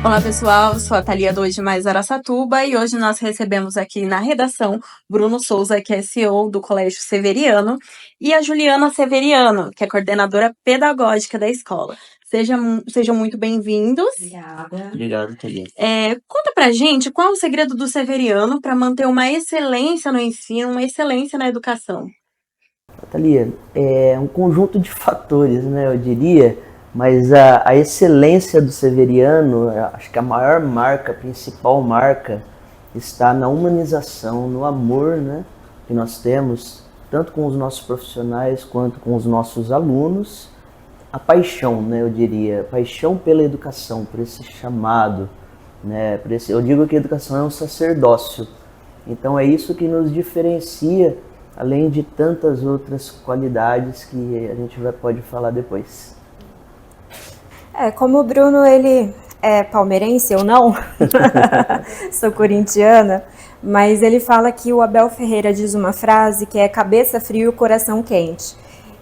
Olá pessoal, sou a Thalia do Hoje Mais Araçatuba e hoje nós recebemos aqui na redação Bruno Souza, que é CEO do Colégio Severiano, e a Juliana Severiano, que é coordenadora pedagógica da escola. Sejam muito bem-vindos. Obrigada. Obrigado, Thalia. Conta pra gente qual é o segredo do Severiano para manter uma excelência no ensino, uma excelência na educação. Thalia, é um conjunto de fatores, né, eu diria, mas a excelência do Severiano, acho que a maior marca, a principal marca, está na humanização, no amor, né, que nós temos, tanto com os nossos profissionais quanto com os nossos alunos, a paixão, né, eu diria, paixão pela educação, por esse chamado, né, eu digo que a educação é um sacerdócio, então é isso que nos diferencia, além de tantas outras qualidades que a gente pode falar depois. Como o Bruno, ele é palmeirense, eu não, sou corintiana, mas ele fala que o Abel Ferreira diz uma frase que é cabeça fria e o coração quente.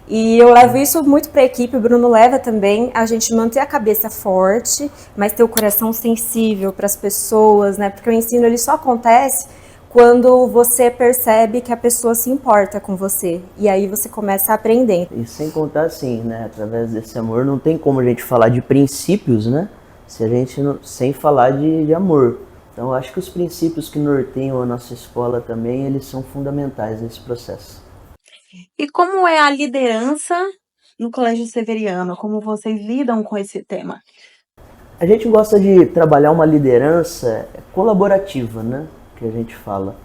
E eu levo isso muito para a equipe, o Bruno leva também, a gente manter a cabeça forte, mas ter o coração sensível para as pessoas, né? Porque o ensino ele só acontece quando você percebe que a pessoa se importa com você, e aí você começa a aprender. E sem contar assim, né, através desse amor, não tem como a gente falar de princípios, né, se a gente sem falar de amor. Então eu acho que os princípios que norteiam a nossa escola também, eles são fundamentais nesse processo. E como é a liderança no Colégio Severiano? Como vocês lidam com esse tema? A gente gosta de trabalhar uma liderança colaborativa, né? Que a gente fala.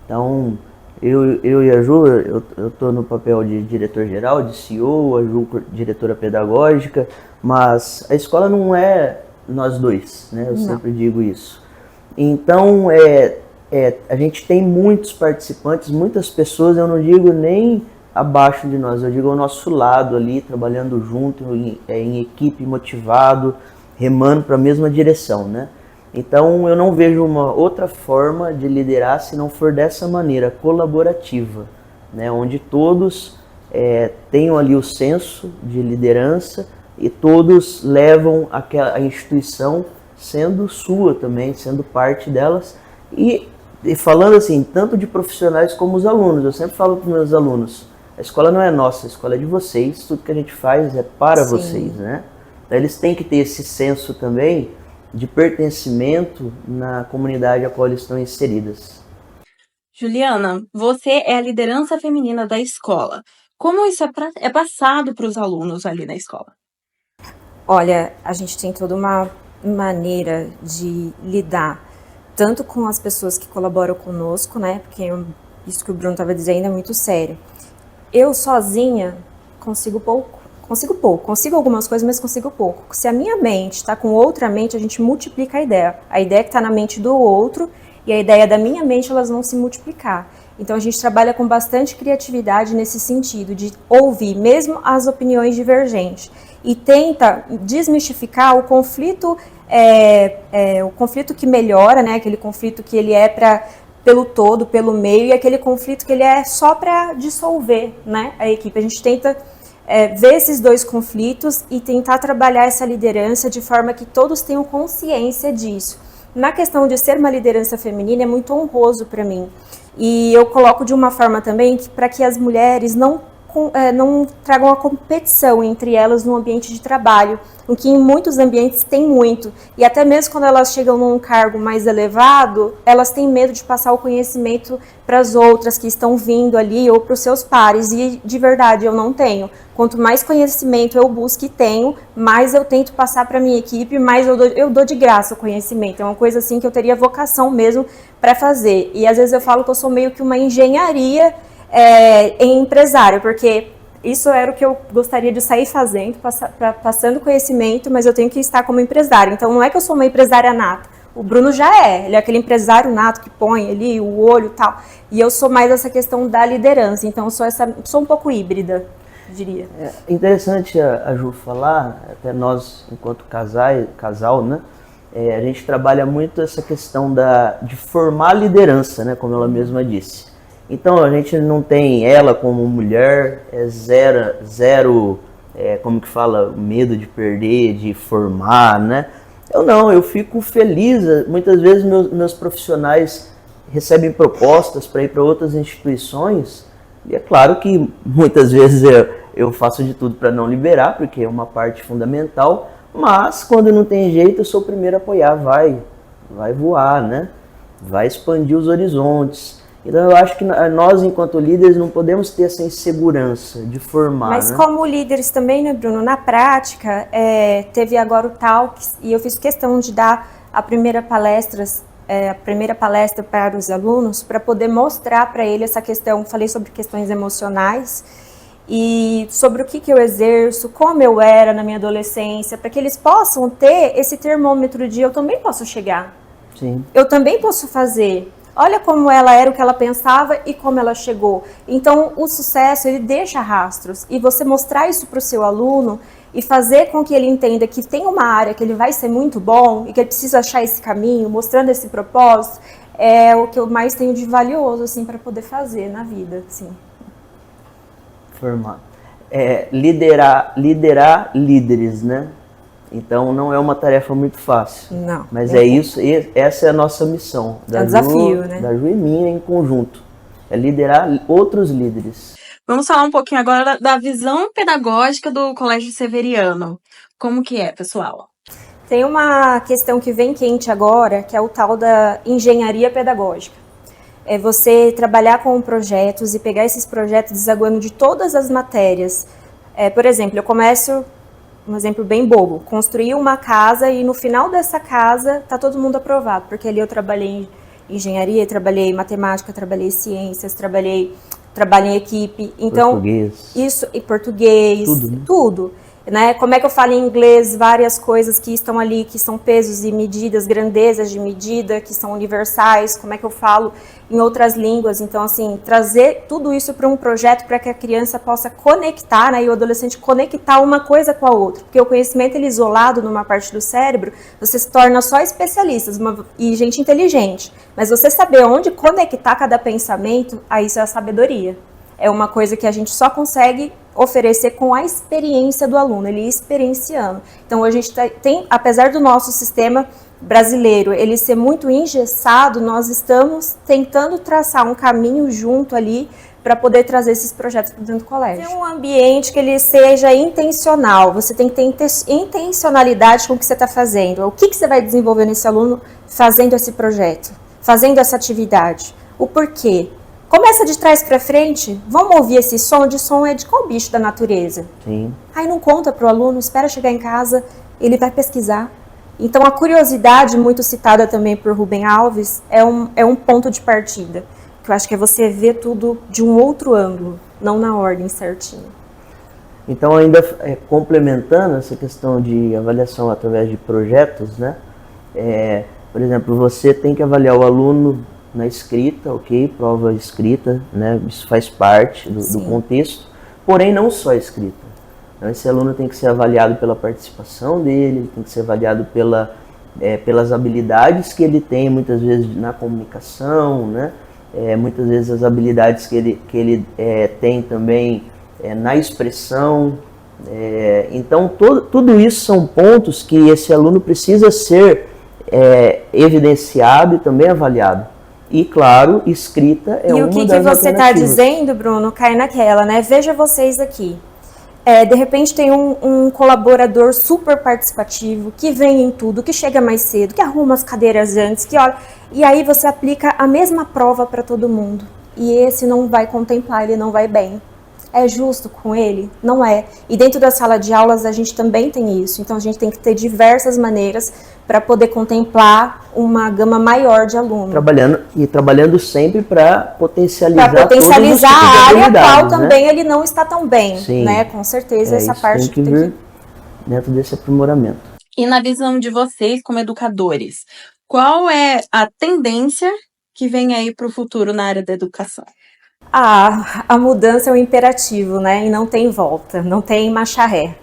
Então, eu e a Ju, eu estou no papel de diretor-geral, de CEO, a Ju, diretora pedagógica, mas a escola não é nós dois, né? Eu sempre digo isso. Então, a gente tem muitos participantes, muitas pessoas, eu não digo nem abaixo de nós, eu digo ao nosso lado ali, trabalhando junto, em equipe, motivado, remando para a mesma direção, né? Então eu não vejo uma outra forma de liderar se não for dessa maneira, colaborativa, né? Onde todos tenham ali o senso de liderança e todos levam a instituição sendo sua também, sendo parte delas. E falando assim, tanto de profissionais como os alunos, eu sempre falo para os meus alunos, a escola não é nossa, a escola é de vocês, tudo que a gente faz é para vocês, né? Então eles têm que ter esse senso também de pertencimento na comunidade a qual eles estão inseridas. Juliana, você é a liderança feminina da escola. Como isso é passado para os alunos ali na escola? Olha, a gente tem toda uma maneira de lidar, tanto com as pessoas que colaboram conosco, né? Porque isso que o Bruno estava dizendo é muito sério. Eu sozinha consigo pouco. Consigo algumas coisas, mas consigo pouco. Se a minha mente está com outra mente, a gente multiplica a ideia. A ideia que está na mente do outro e a ideia da minha mente, elas vão se multiplicar. Então a gente trabalha com bastante criatividade nesse sentido, de ouvir mesmo as opiniões divergentes. E tenta desmistificar o conflito, o conflito que melhora, né? Aquele conflito que ele é pelo todo, pelo meio, e aquele conflito que ele é só para dissolver, né, a equipe. A gente tenta ver esses dois conflitos e tentar trabalhar essa liderança de forma que todos tenham consciência disso. Na questão de ser uma liderança feminina, é muito honroso para mim. E eu coloco de uma forma também para que as mulheres não tragam a competição entre elas no ambiente de trabalho, o que em muitos ambientes tem muito. E até mesmo quando elas chegam num cargo mais elevado, elas têm medo de passar o conhecimento para as outras que estão vindo ali ou para os seus pares. E de verdade eu não tenho. Quanto mais conhecimento eu busco e tenho, mais eu tento passar para a minha equipe, mais eu dou de graça o conhecimento. É uma coisa assim que eu teria vocação mesmo para fazer. E às vezes eu falo que eu sou meio que uma engenharia em empresário, porque isso era o que eu gostaria de sair fazendo, passando conhecimento, mas eu tenho que estar como empresário. Então não é que eu sou uma empresária nata, o Bruno já ele é aquele empresário nato que põe ali o olho e tal, e eu sou mais essa questão da liderança, então eu sou um pouco híbrida, diria. É interessante a Ju falar, até nós enquanto casal, né, a gente trabalha muito essa questão de formar liderança, né, como ela mesma disse. Então a gente não tem ela como mulher, zero, como que fala, medo de perder, de formar, né? Eu não, eu fico feliz. Muitas vezes meus profissionais recebem propostas para ir para outras instituições, e é claro que muitas vezes eu faço de tudo para não liberar, porque é uma parte fundamental, mas quando não tem jeito eu sou o primeiro a apoiar, vai voar, né? Vai expandir os horizontes. Então eu acho que nós, enquanto líderes, não podemos ter essa insegurança de formar. Mas né? como líderes também, né, Bruno, na prática, teve agora o Talks, e eu fiz questão de dar a primeira palestra para os alunos, para poder mostrar para ele essa questão. Falei sobre questões emocionais e sobre o que eu exerço, como eu era na minha adolescência, para que eles possam ter esse termômetro de eu também posso chegar. Sim. Eu também posso fazer. Olha como ela era, o que ela pensava e como ela chegou. Então, o sucesso, ele deixa rastros. E você mostrar isso para o seu aluno e fazer com que ele entenda que tem uma área que ele vai ser muito bom e que ele precisa achar esse caminho, mostrando esse propósito, é o que eu mais tenho de valioso, assim, para poder fazer na vida, assim. Formar. Liderar líderes, né? Então não é uma tarefa muito fácil. Não. Mas é isso, essa é a nossa missão. É um desafio, né? Da Ju e minha em conjunto. É liderar outros líderes. Vamos falar um pouquinho agora da visão pedagógica do Colégio Severiano. Como que é, pessoal? Tem uma questão que vem quente agora, que é o tal da engenharia pedagógica. É você trabalhar com projetos e pegar esses projetos desaguando de todas as matérias. Por exemplo, eu começo, um exemplo bem bobo, construir uma casa e no final dessa casa tá todo mundo aprovado, porque ali eu trabalhei em engenharia, trabalhei em matemática, trabalhei em ciências, trabalho em equipe, então Português. Isso e português, Tudo, né? tudo. Né? Como é que eu falo em inglês, várias coisas que estão ali, que são pesos e medidas, grandezas de medida, que são universais, como é que eu falo em outras línguas. Então, assim, trazer tudo isso para um projeto para que a criança possa conectar, né, e o adolescente conectar uma coisa com a outra. Porque o conhecimento, ele isolado numa parte do cérebro, você se torna só especialistas e gente inteligente. Mas você saber onde conectar cada pensamento, aí isso é a sabedoria. É uma coisa que a gente só consegue oferecer com a experiência do aluno, ele experienciando. Então, a gente tem, apesar do nosso sistema brasileiro, ele ser muito engessado, nós estamos tentando traçar um caminho junto ali para poder trazer esses projetos para dentro do colégio. Tem um ambiente que ele seja intencional, você tem que ter intencionalidade com o que você está fazendo. O que você vai desenvolver nesse aluno fazendo esse projeto, fazendo essa atividade, o porquê. Começa de trás para frente, vamos ouvir esse som? De som é de qual bicho da natureza? Sim. Aí não conta para o aluno, espera chegar em casa, ele vai pesquisar. Então a curiosidade, muito citada também por Rubem Alves, é um ponto de partida. Que eu acho que é você ver tudo de um outro ângulo, não na ordem certinha. Então, ainda complementando essa questão de avaliação através de projetos, né? Por exemplo, você tem que avaliar o aluno na escrita, ok? Prova escrita, né? Isso faz parte do contexto, porém não só a escrita. Então, esse aluno tem que ser avaliado pela participação dele, tem que ser avaliado pelas habilidades que ele tem, muitas vezes na comunicação, né? Muitas vezes as habilidades que ele tem também na expressão. Então, tudo isso são pontos que esse aluno precisa ser evidenciado e também avaliado. E, claro, escrita é uma das alternativas. E o que você está dizendo, Bruno, cai naquela, né? Veja vocês aqui. De repente tem um colaborador super participativo, que vem em tudo, que chega mais cedo, que arruma as cadeiras antes, que olha... E aí você aplica a mesma prova para todo mundo. E esse não vai contemplar, ele não vai bem. É justo com ele? Não é. E dentro da sala de aulas a gente também tem isso. Então a gente tem que ter diversas maneiras para poder contemplar uma gama maior de alunos. Trabalhando sempre para potencializar a área qual né? também ele não está tão bem. Sim. Né? Com certeza essa parte tem que vir dentro desse aprimoramento. E na visão de vocês como educadores, qual é a tendência que vem aí para o futuro na área da educação? A mudança é um imperativo, né? E não tem volta, não tem marcha ré.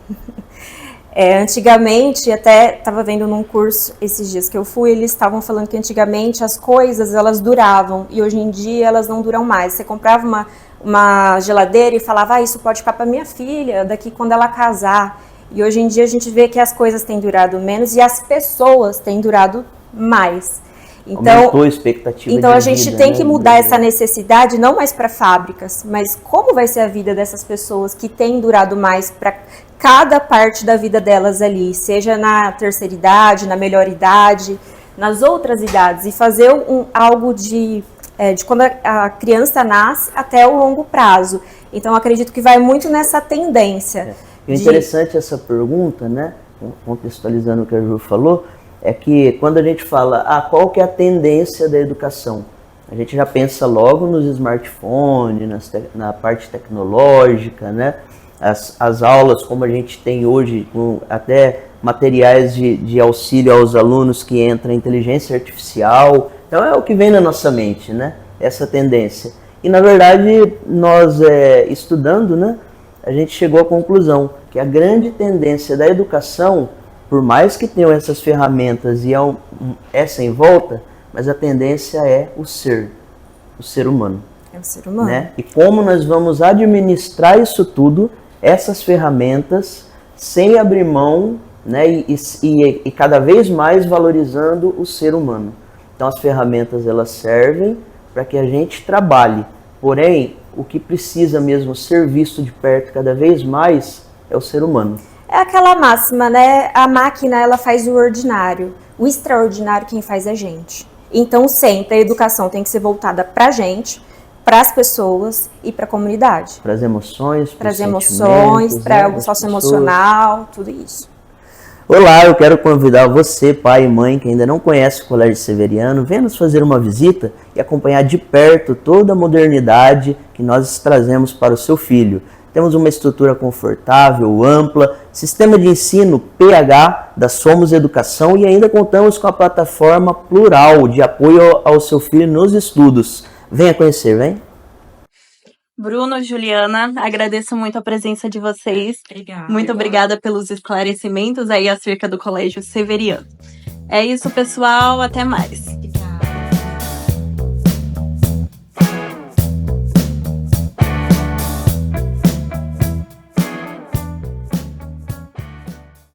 Antigamente, até estava vendo num curso esses dias que eu fui, eles estavam falando que antigamente as coisas elas duravam e hoje em dia elas não duram mais. Você comprava uma geladeira e falava, isso pode ficar para minha filha daqui quando ela casar. E hoje em dia a gente vê que as coisas têm durado menos e as pessoas têm durado mais. Aumentou a expectativa então de a gente vida, tem né, que no mudar Brasil. essa necessidade não mais para fábricas, mas como vai ser a vida dessas pessoas que têm durado mais para cada parte da vida delas ali, seja na terceira idade, na melhor idade, nas outras idades, e fazer algo de quando a criança nasce até o longo prazo. Então acredito que vai muito nessa tendência. É interessante essa pergunta, né? Contextualizando o que a Ju falou, é que quando a gente fala, qual que é a tendência da educação? A gente já pensa logo nos smartphones, na parte tecnológica, né? As aulas como a gente tem hoje, com até materiais de auxílio aos alunos que entra inteligência artificial. Então é o que vem na nossa mente, né? Essa tendência. E na verdade, nós estudando, né? A gente chegou à conclusão que a grande tendência da educação, por mais que tenham essas ferramentas e essa em volta, mas a tendência é o ser humano. É o ser humano. Né? E como nós vamos administrar isso tudo, essas ferramentas, sem abrir mão, né? E cada vez mais valorizando o ser humano. Então as ferramentas elas servem para que a gente trabalhe, porém o que precisa mesmo ser visto de perto cada vez mais é o ser humano. É aquela máxima, né? A máquina ela faz o ordinário, o extraordinário quem faz é a gente. Então sempre a educação tem que ser voltada para a gente, para as pessoas e para a comunidade. Para as emoções, para o socioemocional, tudo isso. Olá, eu quero convidar você, pai e mãe, que ainda não conhece o Colégio Severiano, venha nos fazer uma visita e acompanhar de perto toda a modernidade que nós trazemos para o seu filho. Temos uma estrutura confortável, ampla, sistema de ensino PH da Somos Educação e ainda contamos com a plataforma Plural de apoio ao seu filho nos estudos. Venha conhecer, vem! Bruno, Juliana, agradeço muito a presença de vocês. Obrigada. Muito obrigada pelos esclarecimentos aí acerca do Colégio Severiano. É isso, pessoal. Até mais.